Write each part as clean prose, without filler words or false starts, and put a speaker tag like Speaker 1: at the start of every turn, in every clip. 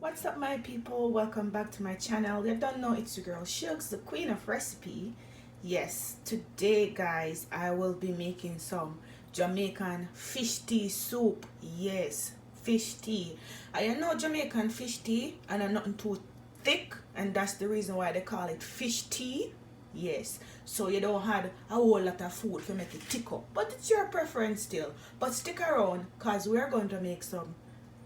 Speaker 1: What's up, my people? Welcome back to my channel. You don't know, it's your girl Shugs, the queen of recipe. Yes, today guys I will be making some Jamaican fish tea soup. Yes, fish tea. I know Jamaican fish tea and I'm nothing too thick, and that's the reason why they call it fish tea. Yes, so you don't have a whole lot of food to make it thick up, but it's your preference still. But stick around because we're going to make some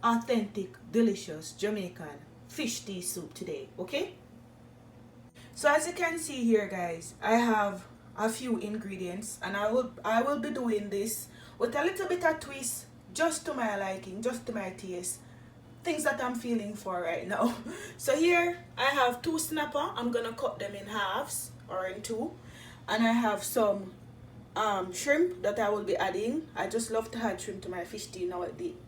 Speaker 1: authentic, delicious Jamaican fish tea soup today, okay? So as you can see here, guys, I have a few ingredients, and I will be doing this with a little bit of twist, just to my liking, just to my taste, things that I'm feeling for right now. So here I have two snapper. I'm gonna cut them in halves or in two, and I have some shrimp that I will be adding. I just love to add shrimp to my fish tea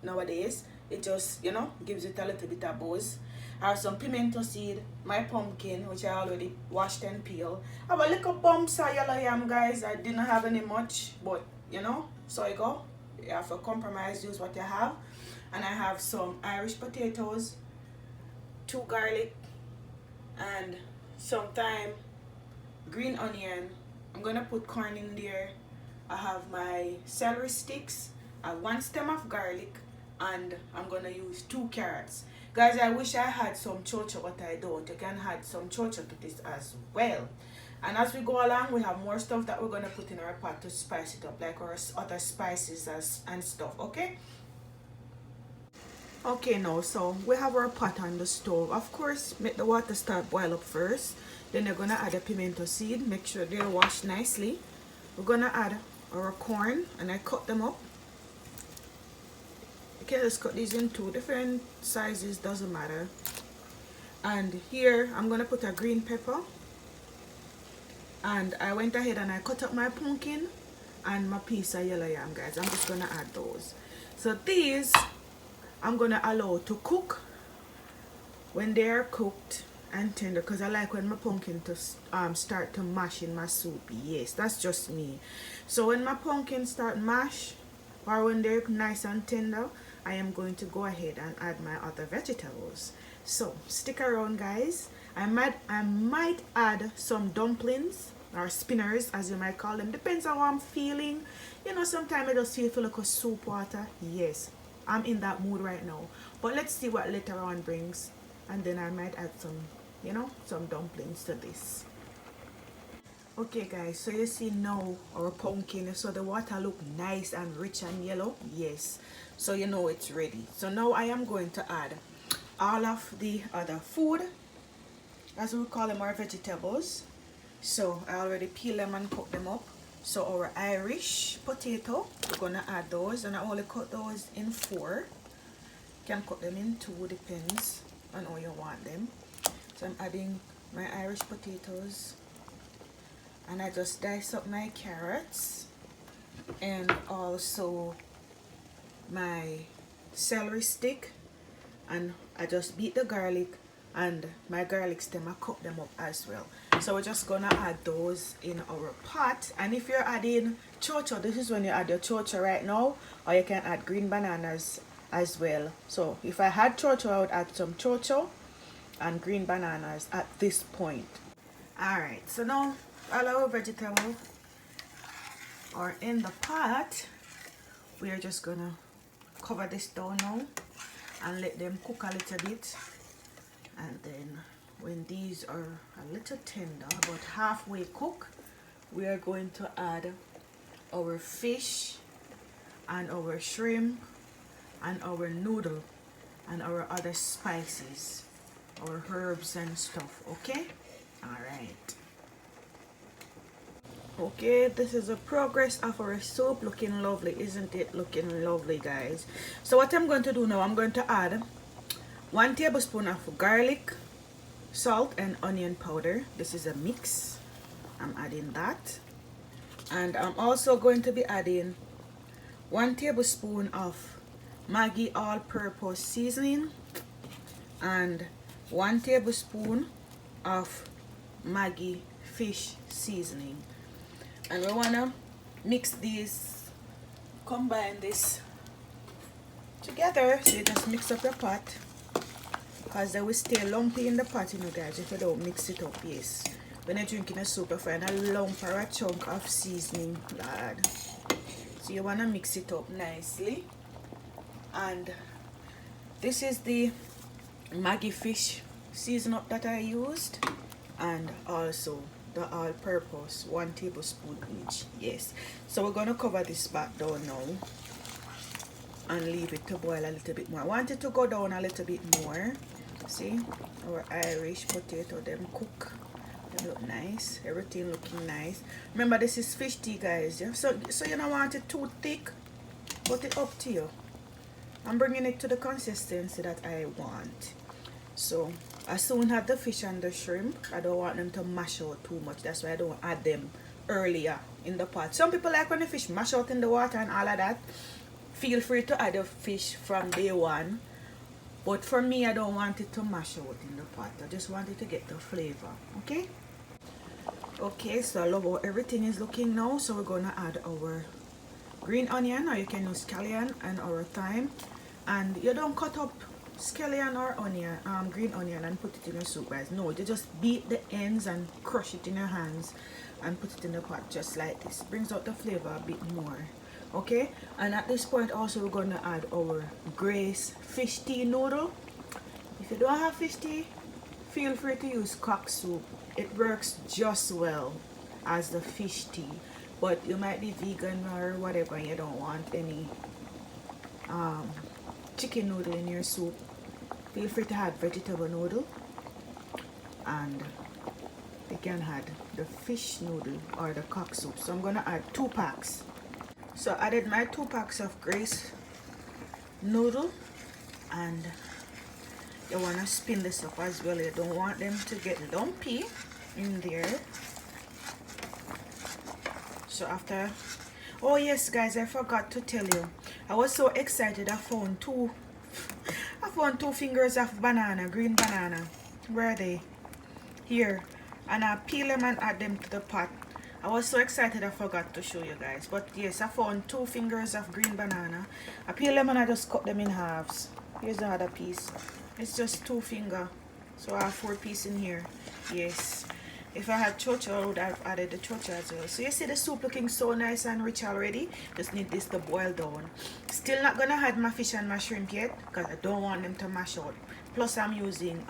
Speaker 1: nowadays. It just, gives it a little bit of buzz. I have some pimento seed, my pumpkin, which I already washed and peeled. I have a little bumps of yellow yam, guys. I didn't have any much, but so you go. You have to compromise, use what you have. And I have some Irish potatoes, 2 garlic, and some thyme, green onion. I'm gonna put corn in there. I have my celery sticks, 1 stem of garlic, and I'm gonna use 2 carrots. Guys, I wish I had some chocho, but I don't. You can add some chocho to this as well. And as we go along, we have more stuff that we're gonna put in our pot to spice it up, like our other spices and stuff, okay? Okay, now so we have our pot on the stove. Of course, make the water start boil up first. Then you're gonna add a pimento seed. Make sure they're washed nicely. We're gonna add our corn, and I cut them up. You can just cut these in 2 different sizes, doesn't matter. And here I'm gonna put a green pepper, and I went ahead and I cut up my pumpkin and my piece of yellow yam, guys. I'm just gonna add those. So these I'm gonna allow to cook when they are cooked and tender, because I like when my pumpkin to start to mash in my soup. Yes, that's just me. So when my pumpkin start mash, or when they're nice and tender, I am going to go ahead and add my other vegetables. So stick around, guys. I might add some dumplings or spinners, as you might call them, depends on how I'm feeling. Sometimes I just feel like a soup water. Yes, I'm in that mood right now, but let's see what later on brings, and then I might add some some dumplings to this. Okay, guys, so you see now our pumpkin, so the water look nice and rich and yellow. Yes, so it's ready. So now I am going to add all of the other food, as we call them, our vegetables. So I already peel them and cook them up. So our Irish potato, we're gonna add those, and I only cut those in 4. You can cut them in 2, depends on how you want them. So I'm adding my Irish potatoes, and I just dice up my carrots, and also my celery stick, and I just beat the garlic and my garlic stem. I cook them up as well. So we're just gonna add those in our pot. And if you're adding chocho, this is when you add your chocho right now, or you can add green bananas as well. So if I had chocho, I would add some chocho and green bananas at this point. Alright, so now all our vegetables are in the pot. We are just gonna cover this down now and let them cook a little bit. And then when these are a little tender, about halfway cooked, we are going to add our fish and our shrimp and our noodle and our other spices, our herbs and stuff, okay? Alright. Okay, this is the progress of our soup. Looking lovely, isn't it? Looking lovely, guys. So what I'm going to do now, I'm going to add 1 tablespoon of garlic, salt, and onion powder. This is a mix. I'm adding that. And I'm also going to be adding 1 tablespoon of Maggi all-purpose seasoning and 1 tablespoon of Maggi fish seasoning. And we want to mix these, combine this together. So you just mix up your pot. because they will stay lumpy in the pot, you know guys, if you don't mix it up. Yes, when you're drinking a soup you find a lump or a chunk of seasoning, lad. So you want to mix it up nicely. And this is the Maggi fish season up that I used, and also the all-purpose 1 tablespoon each. Yes, so we're going to cover this back down now and leave it to boil a little bit more. I want it to go down a little bit more. See, our Irish potato, them cook, they look nice, everything looking nice. Remember, this is fish tea, guys. Yeah? So you don't want it too thick, but it's up to you. I'm bringing it to the consistency that I want. So I soon have the fish and the shrimp. I don't want them to mash out too much. That's why I don't add them earlier in the pot. Some people like when the fish mash out in the water and all of that. Feel free to add the fish from day one. But for me, I don't want it to mash out in the pot. I just want it to get the flavor. Okay? Okay, so I love how everything is looking now. So we're going to add our green onion, or you can use scallion, and our thyme. And you don't cut up scallion or onion, green onion, and put it in your soup, guys. No, you just beat the ends and crush it in your hands and put it in the pot just like this. Brings out the flavor a bit more. Okay, and at this point also we're going to add our Grace fish tea noodle. If you don't have fish tea, feel free to use cock soup. It works just well as the fish tea, but you might be vegan or whatever and you don't want any chicken noodle in your soup. Feel free to add vegetable noodle, and you can add the fish noodle or the cock soup. So I'm going to add 2 packs. So I added my 2 packs of Grace noodle, and you want to spin this up as well. You don't want them to get lumpy in there. So after, oh yes guys, I forgot to tell you, I was so excited. I found two fingers of banana, green banana. Where are they? Here. And I peel them and add them to the pot. I was so excited I forgot to show you guys. But yes, I found 2 fingers of green banana. I peel them and I just cut them in halves. Here's the other piece. It's just 2 fingers. So I have 4 pieces in here. Yes. If I had chocha, I would have added the chocha as well. So you see the soup looking so nice and rich already. Just need this to boil down. Still not gonna add my fish and my shrimp yet, because I don't want them to mash out. Plus I'm using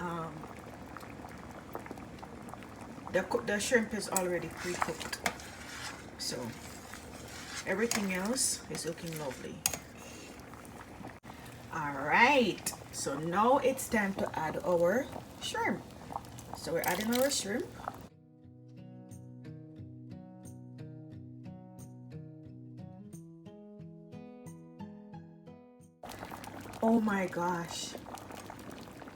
Speaker 1: the shrimp is already pre-cooked. So everything else is looking lovely. Alright, so now it's time to add our shrimp. So we're adding our shrimp. Oh my gosh,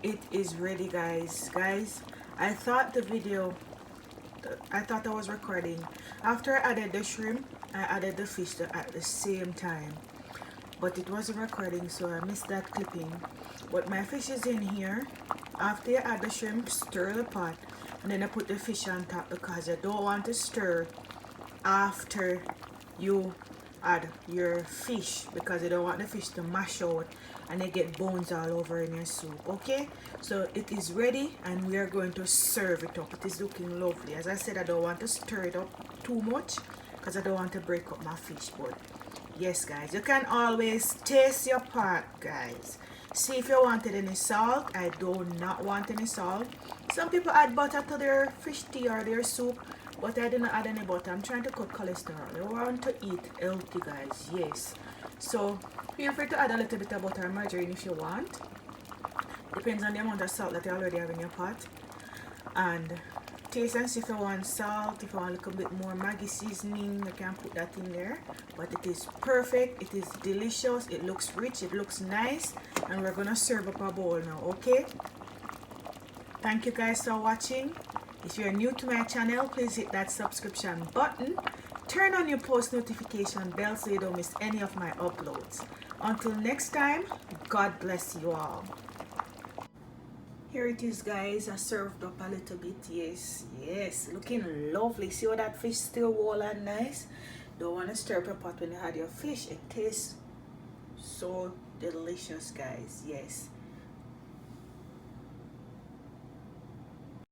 Speaker 1: it is ready, guys. I thought I was recording. After I added the shrimp, I added the fish at the same time, but it wasn't recording, so I missed that clipping. But my fish is in here. After you add the shrimp, stir the pot, and then I put the fish on top, because I don't want to stir after you add your fish, because you don't want the fish to mash out and they get bones all over in your soup. Okay, so it is ready and we are going to serve it up. It is looking lovely. As I said, I don't want to stir it up too much because I don't want to break up my fish. But yes guys, you can always taste your pot, guys. See if you wanted any salt. I do not want any salt. Some people add butter to their fish tea or their soup, but I didn't add any butter. I'm trying to cut cholesterol. I want to eat healthy, guys. Yes, so feel free to add a little bit of butter and margarine if you want. Depends on the amount of salt that you already have in your pot. And taste and see if you want salt. If you want a little bit more Maggi seasoning, you can put that in there. But it is perfect. It is delicious. It looks rich. It looks nice. And we're gonna serve up a bowl now. Okay, thank you guys for watching. If you're new to my channel, please hit that subscription button. Turn on your post notification bell so you don't miss any of my uploads. Until next time, God bless you all. Here it is, guys. I served up a little bit. Yes, looking lovely. See how that fish still whole and nice? Don't want to stir up your pot when you had your fish. It tastes so delicious, guys. Yes.